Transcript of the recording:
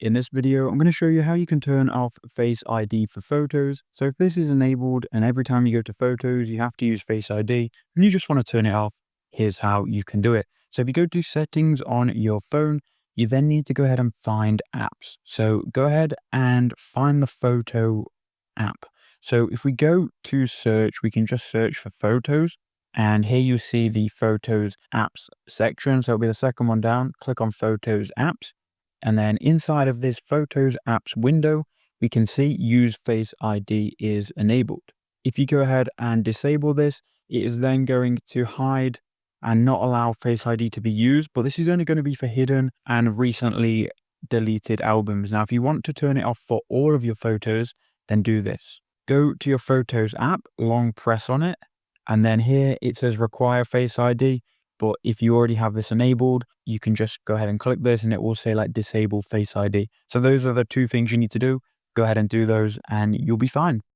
In this video, I'm going to show you how you can turn off Face ID for photos. So if this is enabled and every time you go to photos, you have to use Face ID and you just want to turn it off, here's how you can do it. So if you go to settings on your phone, you then need to go ahead and find apps. So go ahead and find the photo app. So if we go to search, we can just search for photos. And here you see the photos apps section. So it'll be the second one down. Click on photos apps. And then inside of this Photos apps window, we can see Use Face ID is enabled. If you go ahead and disable this, it is then going to hide and not allow Face ID to be used, but this is only going to be for hidden and recently deleted albums. Now, if you want to turn it off for all of your photos, then do this. Go to your Photos app, long press on it, and then here it says Require Face ID. But if you already have this enabled, you can just go ahead and click this and it will say like disable Face ID. So those are the two things you need to do. Go ahead and do those and you'll be fine.